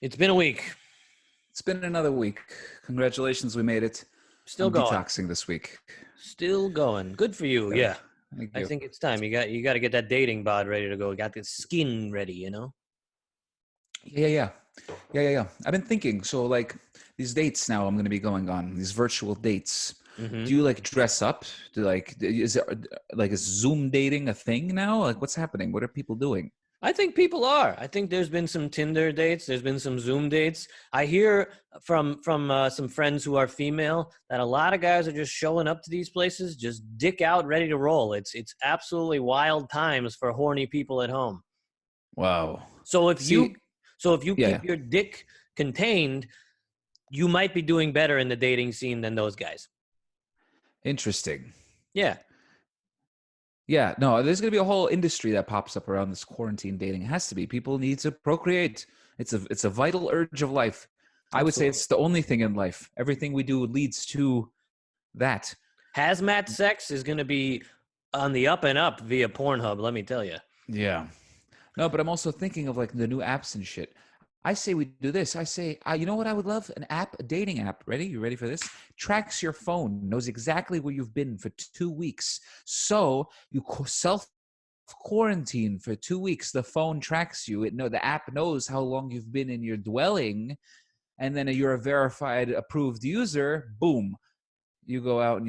It's been a week. It's been another week. Congratulations, we made it. Still I'm going. detoxing this week. Still going. Good for you. Yeah. Thank I you. think it's time. You got to get that dating bod ready to go. You got the skin ready, you know? Yeah. I've been thinking. So, like, these dates now I'm going to be going on, these virtual dates. Mm-hmm. Do you, like, dress up? Is it, like, is Zoom dating a thing now? Like, what's happening? What are people doing? I think people are. I think there's been some Tinder dates. There's been some Zoom dates. I hear from some friends who are female that a lot of guys are just showing up to these places, just dick out, ready to roll. It's absolutely wild times for horny people at home. Wow. So if you yeah. keep your dick contained, you might be doing better in the dating scene than those guys. Interesting. Yeah. Yeah, no, there's going to be a whole industry that pops up around this quarantine dating. It has to be. People need to procreate. It's a vital urge of life. I would say it's the only thing in life. Everything we do leads to that. Hazmat sex is going to be on the up and up via Pornhub, let me tell you. Yeah. No, but I'm also thinking of like the new apps and shit. I say we do this. I say, you know what I would love? An app, a dating app. Ready? You ready for this? Tracks your phone, knows exactly where you've been for 2 weeks. So you self-quarantine for 2 weeks. The phone tracks you. The app knows how long you've been in your dwelling. And then you're a verified, approved user. Boom. You go out and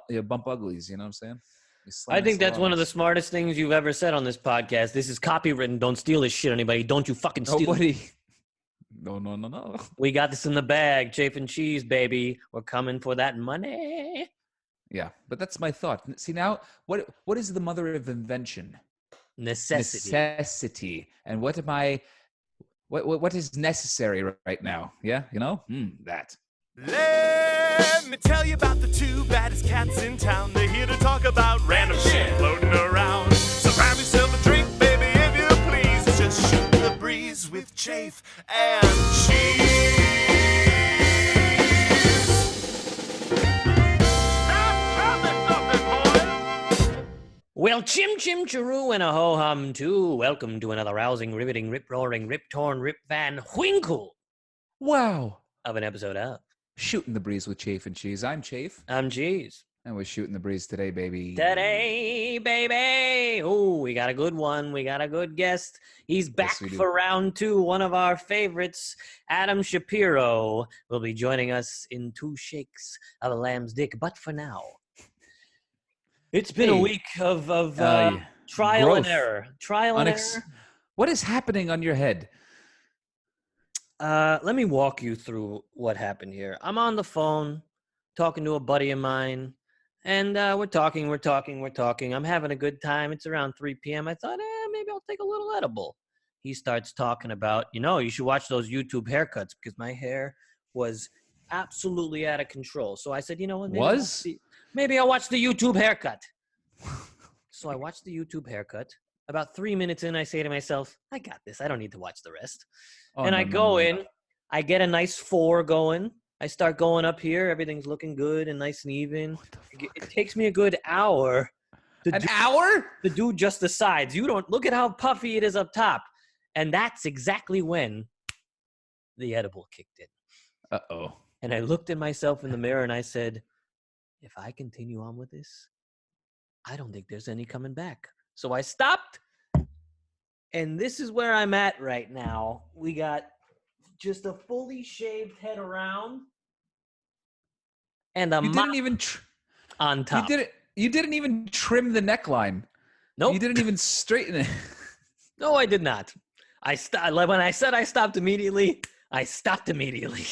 you bump uglies. You know what I'm saying? I think that's one of the smartest things you've ever said on this podcast. This is copywritten. Don't steal this shit, anybody. Don't you fucking steal Nobody. No. We got this in the bag. Chafe and cheese, baby. We're coming for that money. Yeah, but that's my thought. See, now, what is the mother of invention? Necessity. And what is necessary right now? Yeah, you know? That. Let me tell you about the two baddest cats in town. They're here to talk about random shit floating around. So grab yourself a drink, baby, if you please. It's just shooting the breeze with Chafe and Cheese. Well, chim chim chiroo and a ho hum too. Welcome to another rousing, riveting, rip roaring, rip torn, rip van winkle. Wow. Of an episode of Shooting the Breeze with Chafe and Cheese. I'm Chafe. I'm Cheese. And we're shooting the breeze today, baby. Oh, we got a good one. We got a good guest. He's back for round 2. One of our favorites, Adam Shapiro, will be joining us in 2 shakes of a lamb's dick. But for now, it's been a week of trial and error. What is happening on your head? Let me walk you through what happened here. I'm on the phone talking to a buddy of mine, and we're talking. I'm having a good time. It's around 3 p.m. I thought, maybe I'll take a little edible. He starts talking about, you should watch those YouTube haircuts because my hair was absolutely out of control. So I said, you know what? Maybe I'll watch the YouTube haircut. So I watched the YouTube haircut. About 3 minutes in, I say to myself, I got this. I don't need to watch the rest. I go in. I get a nice 4 going. I start going up here. Everything's looking good and nice and even. It takes me a good hour. Hour? To do just the sides. You don't look at how puffy it is up top. And that's exactly when the edible kicked in. Uh-oh. And I looked at myself in the mirror and I said, if I continue on with this, I don't think there's any coming back. So I stopped. And this is where I'm at right now. We got just a fully shaved head around. And you didn't even on top. You didn't even trim the neckline. Nope. You didn't even straighten it. No, I did not. When I said I stopped immediately, I stopped immediately.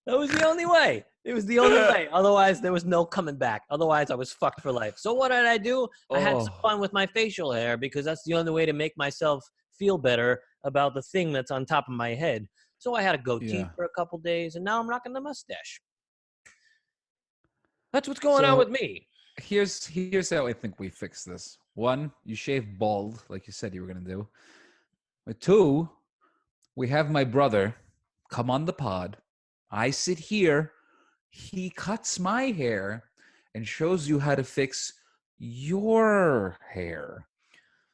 That was the only way. It was the only way. Otherwise, there was no coming back. Otherwise, I was fucked for life. So what did I do? I had some fun with my facial hair because that's the only way to make myself feel better about the thing that's on top of my head. So I had a goatee for a couple days, and now I'm rocking the mustache. That's what's going on with me. Here's how I think we fix this. 1, you shave bald, like you said you were going to do. But 2, we have my brother come on the pod. I sit here. He cuts my hair and shows you how to fix your hair.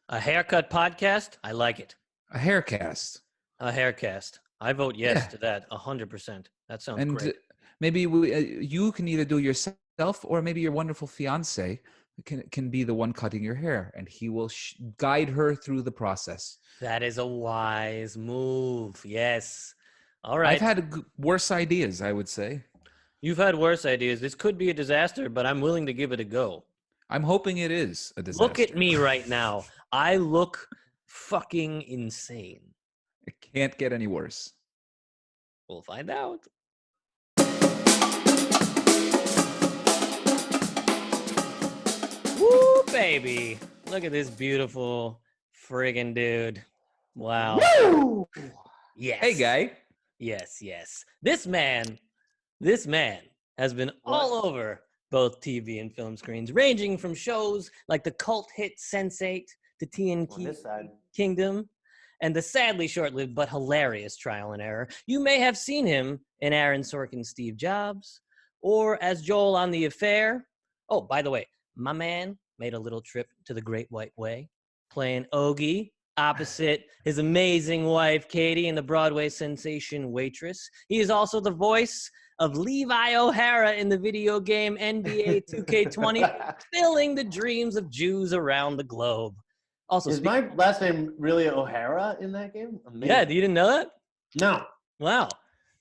A haircut podcast? I like it. A haircast. A haircast. I vote yes Yeah. to that 100%. That sounds And great. maybe you can either do it yourself, or maybe your wonderful fiance can be the one cutting your hair, and he will guide her through the process. That is a wise move. Yes. All I've right. had worse ideas, I would say. You've had worse ideas. This could be a disaster, but I'm willing to give it a go. I'm hoping it is a disaster. Look at me right now. I look fucking insane. It can't get any worse. We'll find out. Woo, baby. Look at this beautiful friggin' dude. Wow. Woo! Yes. Hey, guy. Yes. This man has been all over both TV and film screens, ranging from shows like the cult hit Sense8 to On TNT this side. Kingdom and the sadly short-lived but hilarious Trial and Error. You may have seen him in Aaron Sorkin's Steve Jobs or as Joel on The Affair. Oh, by the way, my man made a little trip to the Great White Way, playing Ogie opposite his amazing wife, Katie, in the Broadway sensation Waitress. He is also the voice of Levi O'Hara in the video game NBA 2K20, fulfilling the dreams of Jews around the globe. Also, Is my last name really O'Hara in that game? Amazing. yeah, you didn't know that? No. Wow.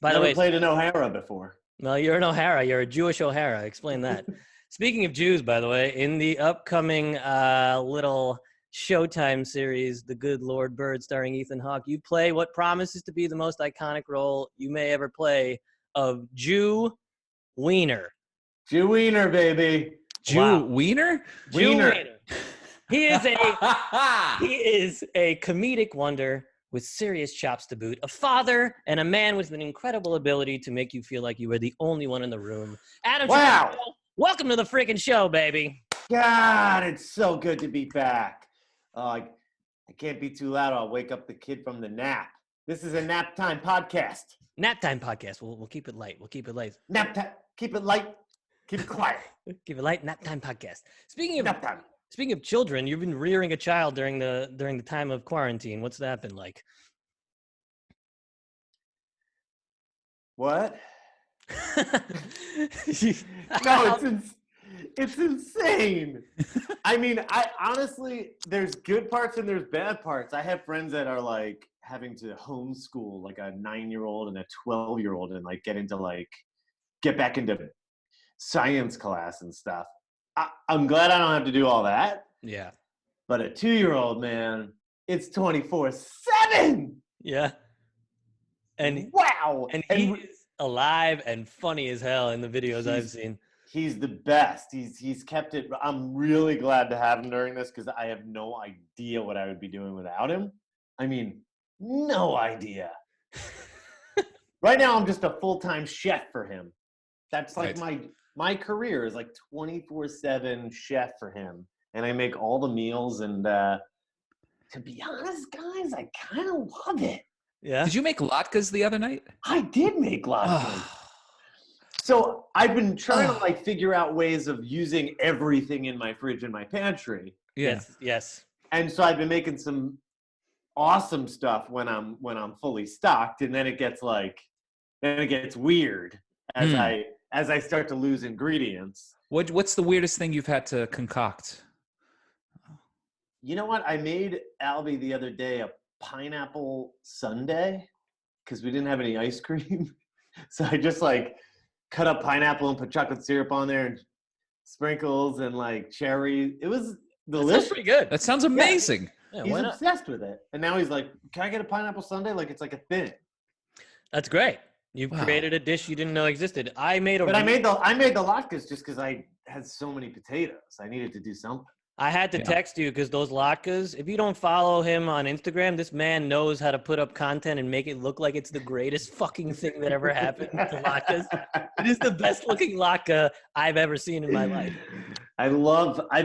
By Never the way, played an O'Hara before. well, you're an O'Hara. You're a Jewish O'Hara. Explain that. Speaking of Jews, by the way, in the upcoming little Showtime series, The Good Lord Bird, starring Ethan Hawke, you play what promises to be the most iconic role you may ever play of Jew Wiener. Jew Wiener, baby. Jew Wow. Wiener? Jew Wiener. Wiener. He is a comedic wonder with serious chops to boot, a father and a man with an incredible ability to make you feel like you are the only one in the room. Adam Wow. Shapiro, welcome to the freaking show, baby. God, it's so good to be back. I can't be too loud. I'll wake up the kid from the nap. This is a nap time podcast. Nap time podcast. We'll keep it light. We'll keep it light. Nap time. Keep it light. Keep it quiet. Keep it light. Nap time podcast. Speaking Nap time. of children, you've been rearing a child during the time of quarantine. What's that been like? What? No, it's insane. I mean, I honestly, there's good parts and there's bad parts. I have friends that are like having to homeschool like a 9-year-old and a 12-year-old and like get back into science class and stuff. I'm glad I don't have to do all that. Yeah. But a 2-year-old, man, it's 24/7. Yeah. And Wow. And he is alive and funny as hell in the videos I've seen. He's the best. He's kept it. I'm really glad to have him during this because I have no idea what I would be doing without him. I mean, no idea. Right now, I'm just a full-time chef for him. That's like my career is like 24/7 chef for him, and I make all the meals. And to be honest, guys, I kind of love it. Yeah. Did you make latkes the other night? I did make latkes. So I've been trying to like figure out ways of using everything in my fridge and my pantry. Yeah. Yes. And so I've been making some awesome stuff when I'm fully stocked, and then it gets weird as I start to lose ingredients. What's the weirdest thing you've had to concoct? You know what? I made Albie the other day a pineapple sundae because we didn't have any ice cream. So I just like cut up pineapple and put chocolate syrup on there and sprinkles and like cherry. It was delicious. That's pretty good. That sounds amazing. Yeah, He's why not? obsessed with it. And now he's like, can I get a pineapple sundae? Like it's like a thing. That's great. You've Wow. created a dish you didn't know existed. I made But I made the latkes just because I had so many potatoes. I needed to do something. I had to text you because those latkes, if you don't follow him on Instagram, this man knows how to put up content and make it look like it's the greatest fucking thing that ever happened to latkes. It is the best looking latke I've ever seen in my life. I've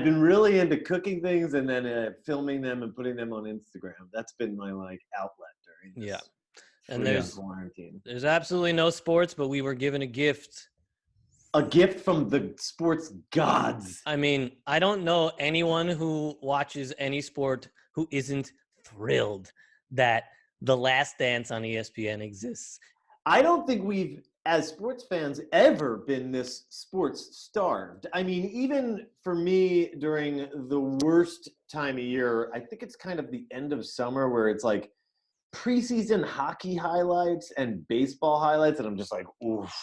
been really into cooking things and then filming them and putting them on Instagram. That's been my like outlet during this And quarantine. there's absolutely no sports, but we were given a gift. A gift from the sports gods. I mean, I don't know anyone who watches any sport who isn't thrilled that The Last Dance on ESPN exists. I don't think we've, as sports fans, ever been this sports starved. I mean, even for me during the worst time of year, I think it's kind of the end of summer where it's like preseason hockey highlights and baseball highlights, and I'm just like, oof,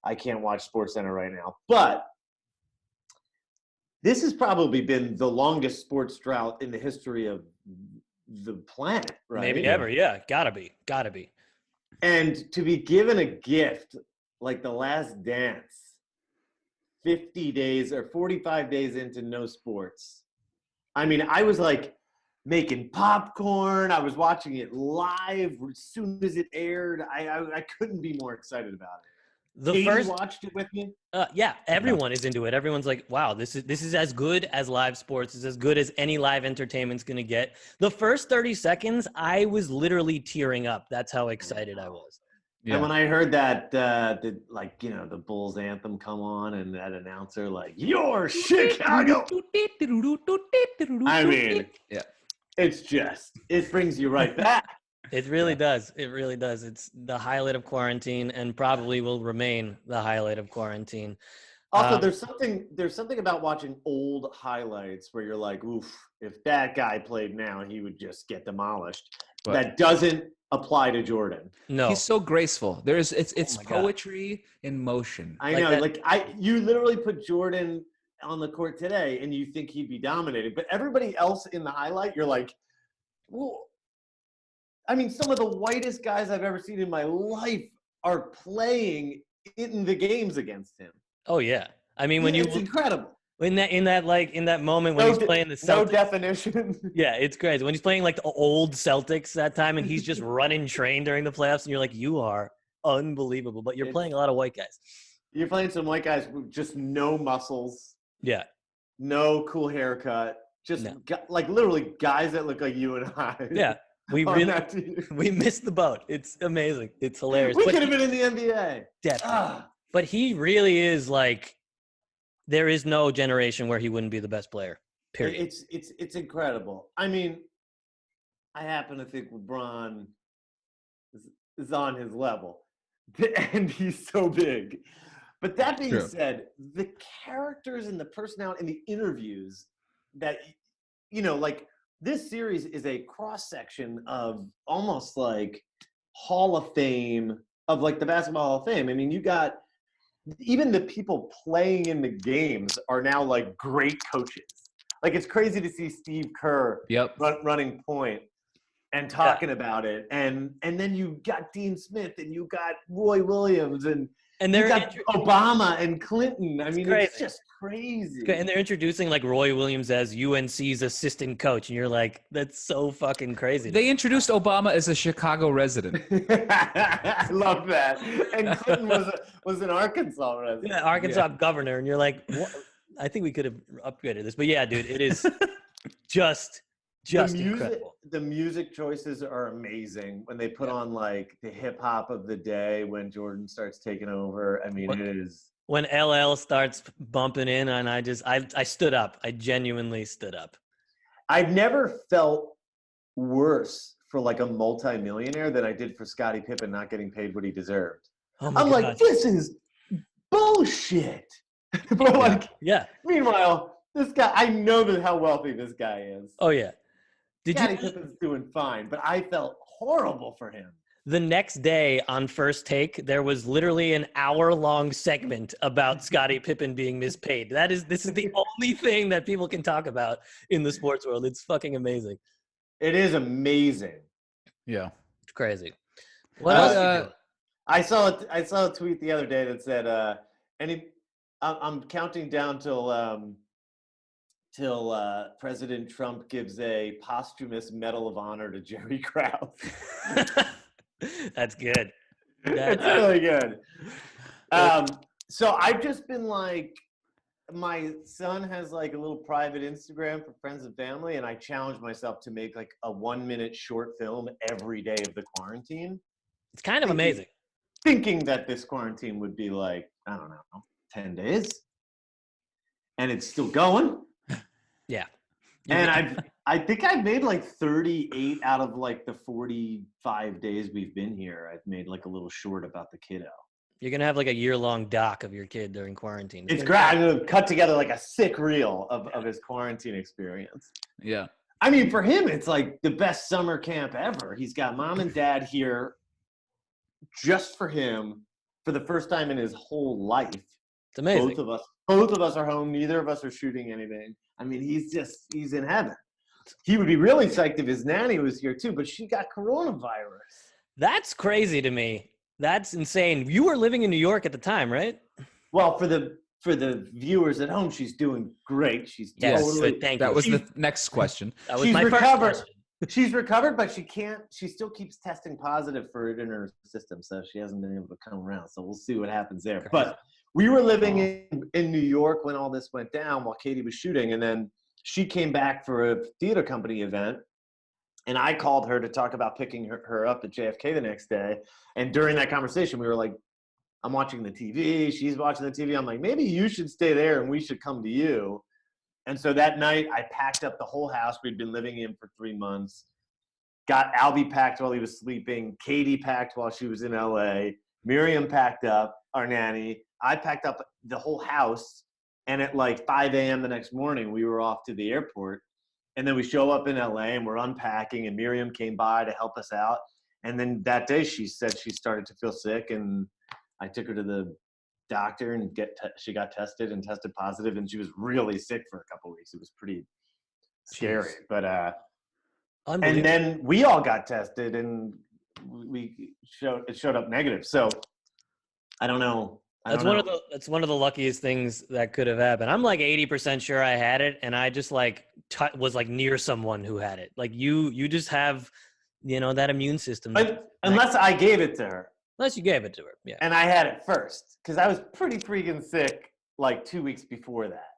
I can't watch SportsCenter right now. But this has probably been the longest sports drought in the history of the planet, right? Maybe ever, yeah. Gotta be. And to be given a gift like The Last Dance, 50 days or 45 days into no sports. I mean, I was like making popcorn. I was watching it live as soon as it aired. I couldn't be more excited about it. Katie watched it with me. Yeah, everyone is into it. Everyone's like, "Wow, this is as good as live sports. It's as good as any live entertainment's gonna get." The first 30 seconds, I was literally tearing up. That's how excited I was. Yeah. And when I heard that, the Bulls anthem come on, and that announcer like, "You're Chicago." I mean, yeah, it brings you right back. It really does. It really does. It's the highlight of quarantine, and probably will remain the highlight of quarantine. Also, there's something about watching old highlights where you're like, oof, if that guy played now, he would just get demolished. But that doesn't apply to Jordan. No, he's so graceful. It's poetry in motion. I know. You literally put Jordan on the court today, and you think he'd be dominated, but everybody else in the highlight, you're like, well. I mean, some of the whitest guys I've ever seen in my life are playing in the games against him. Oh yeah, I mean it's incredible. In that moment when he's playing the Celtics. No definition. Yeah, it's crazy when he's playing like the old Celtics that time, and he's just running train during the playoffs, and you're like, you are unbelievable. But you're playing a lot of white guys. You're playing some white guys with just no muscles. Yeah. No cool haircut. Just literally guys that look like you and I. Yeah. We missed the boat. It's amazing. It's hilarious. We could have been in the NBA. Definitely. But he really is like, there is no generation where he wouldn't be the best player. Period. It's incredible. I mean, I happen to think LeBron is on his level, and he's so big. But that being said, the characters and the personality and the interviews that this series is a cross-section of almost like Hall of Fame, of like the Basketball Hall of Fame. I mean, you got even the people playing in the games are now like great coaches. Like it's crazy to see Steve Kerr running point and talking about it. And then you got Dean Smith and you got Roy Williams and you got Obama and Clinton. I mean, it's just crazy. And they're introducing like Roy Williams as UNC's assistant coach, and you're like, that's so fucking crazy. They introduced Obama as a Chicago resident. I love that. And Clinton was an Arkansas resident. Yeah, Arkansas governor, and you're like, what? I think we could have upgraded this, but yeah, dude, it is just incredible. The music choices are amazing when they put on like the hip hop of the day when Jordan starts taking over. I mean, it is when LL starts bumping in, and I stood up. I genuinely stood up. I've never felt worse for like a multimillionaire than I did for Scottie Pippen not getting paid what he deserved. I'm like, this is bullshit. But meanwhile, this guy, I know how wealthy this guy is. Oh yeah. Scottie Pippen's doing fine, but I felt horrible for him. The next day on First Take, there was literally an hour-long segment about Scottie Pippen being mispaid. This is the only thing that people can talk about in the sports world. It's fucking amazing. It is amazing. Yeah. It's crazy. What else? I saw a tweet the other day that said, I'm counting down till President Trump gives a posthumous Medal of Honor to Jerry Krause. That's good. That's really good. So I've just been like, my son has like a little private Instagram for friends and family, and I challenged myself to make like a 1-minute short film every day of the quarantine. It's kind of amazing. Thinking that this quarantine would be like, I don't know, 10 days. And it's still going. Yeah. And I think I've made like 38 out of like the 45 days we've been here. I've made like a little short about the kiddo. You're gonna have like a year-long doc of your kid during quarantine. It's great. I'm gonna cut together like a sick reel of his quarantine experience. Yeah. I mean, for him, it's like the best summer camp ever. He's got mom and dad here just for him for the first time in his whole life. It's amazing. Both of us are home. Neither of us are shooting anything. I mean, he's in heaven. He would be really psyched if his nanny was here too, but she got coronavirus. That's crazy to me. That's insane. You were living in New York at the time, right? Well, for the viewers at home, she's doing great. She's totally. Thank That you. was the next question. That was She's my recovered. first question. She's recovered, but she still keeps testing positive for it in her system, so she hasn't been able to come around. So we'll see what happens there. But we were living in New York when all this went down while Katie was shooting, and then she came back for a theater company event, and I called her to talk about picking her up at JFK the next day. And during that conversation, we were like, I'm watching the TV, she's watching the TV. I'm like, maybe you should stay there and we should come to you. And so that night, I packed up the whole house we'd been living in for 3 months, got Albie packed while he was sleeping, Katie packed while she was in LA, Miriam packed up, our nanny. I packed up the whole house, and at like 5 a.m. the next morning, we were off to the airport. And then we show up in LA, and we're unpacking, and Miriam came by to help us out. And then that day, she said she started to feel sick, and I took her to the doctor, and she got tested and tested positive, and she was really sick for a couple of weeks. It was pretty scary. Jeez. But and then we all got tested, and it showed up negative. So I don't know. That's one of the luckiest things that could have happened. I'm like 80% sure I had it, and I just like was like near someone who had it. Like you just have, that immune system. Unless I gave it to her. Unless you gave it to her, yeah. And I had it first because I was pretty freaking sick like 2 weeks before that.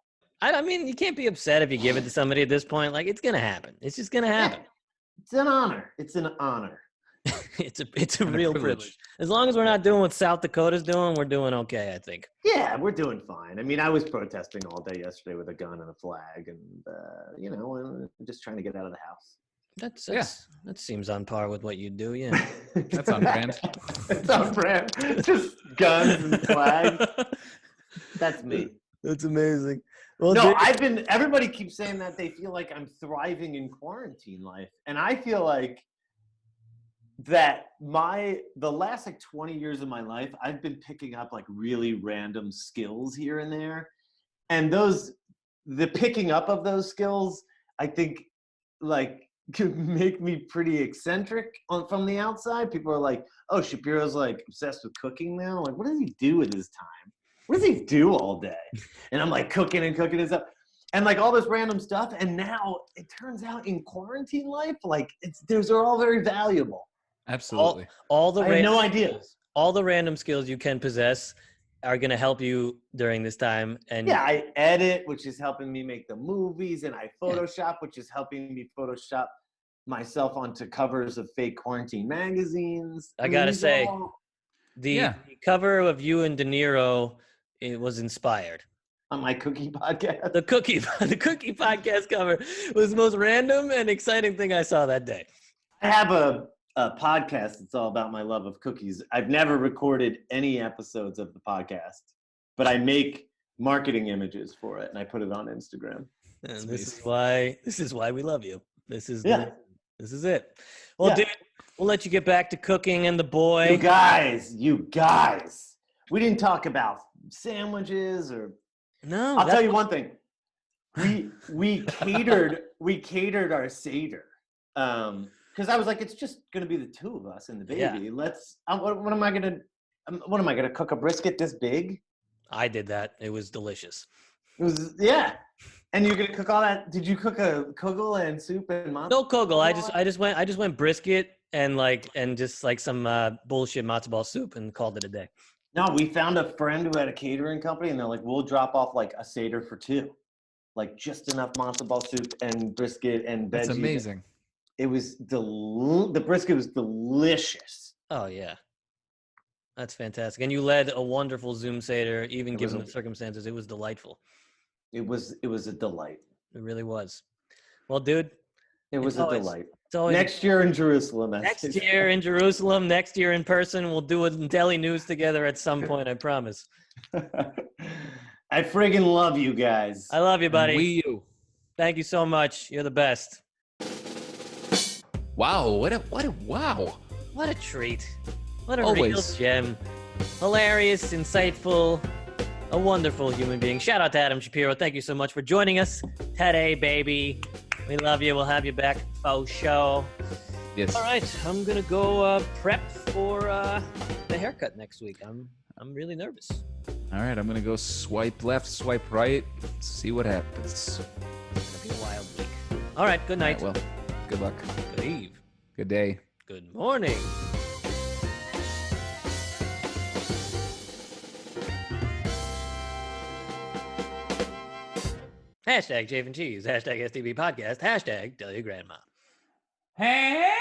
I mean, you can't be upset if you give it to somebody at this point. Like, it's gonna happen. It's just gonna happen. Yeah. It's an honor. It's an honor. It's a real privilege. As long as we're not doing what South Dakota's doing, we're doing okay, I think. Yeah, we're doing fine. I mean, I was protesting all day yesterday with a gun and a flag, and just trying to get out of the house. That seems on par with what you do, yeah. That's on brand. It's on brand. Just guns and flags. That's me. That's amazing. Well, no, everybody keeps saying that they feel like I'm thriving in quarantine life. And I feel like that the last like 20 years of my life, I've been picking up like really random skills here and there. And the picking up of those skills, I think like could make me pretty eccentric from the outside. People are like, oh, Shapiro's like obsessed with cooking now. Like, what does he do with his time? What does he do all day? And I'm like cooking and stuff. And like all this random stuff. And now it turns out in quarantine life, like those are all very valuable. Absolutely. I had no idea. All the random skills you can possess are going to help you during this time. And yeah, I edit, which is helping me make the movies, and I Photoshop, which is helping me Photoshop myself onto covers of fake quarantine magazines. I gotta say, the cover of you and De Niro, it was inspired. On my cookie podcast? The cookie podcast cover was the most random and exciting thing I saw that day. I have a podcast that's all about my love of cookies. I've never recorded any episodes of the podcast, but I make marketing images for it and I put it on Instagram. And this is why we love you. This is it. Well, dude, we'll let you get back to cooking and the boy. You guys. We didn't talk about sandwiches or no. I'll tell you one thing. We catered our Seder. Because I was like, it's just gonna be the two of us and the baby. Yeah. What am I gonna cook a brisket this big? I did that. It was delicious. It was And you're gonna cook all that? Did you cook a kugel and soup and matzo? No kugel. I just went brisket and just some bullshit matzo ball soup and called it a day. No, we found a friend who had a catering company, and they're like, we'll drop off like a Seder for two, like just enough matzo ball soup and brisket and veggies. That's amazing. It was the brisket was delicious. Oh yeah, that's fantastic. And you led a wonderful Zoom Seder, even given the circumstances. It was delightful. It was a delight. It really was. Well, dude, It was it's a always- delight. it's always Next year in Jerusalem. as next they say. year in Jerusalem, next year in person. We'll do a daily news together at some point. I promise. I friggin' love you guys. I love you, buddy. you. Thank you so much. You're the best. Wow, what a wow. What a treat. What a real Always. gem. Hilarious, insightful, a wonderful human being. Shout out to Adam Shapiro. Thank you so much for joining us today, baby. We love you. We'll have you back for show. Yes. All right, I'm gonna go prep for the haircut next week. I'm really nervous. All right, I'm gonna go swipe left, swipe right, see what happens. It's gonna be a wild week. All right, good night. All right, well, good luck. Good eve. Good day. Good morning. Hashtag Chafe and Cheese. Hashtag STB Podcast. Hashtag Tell Your Grandma. Hey.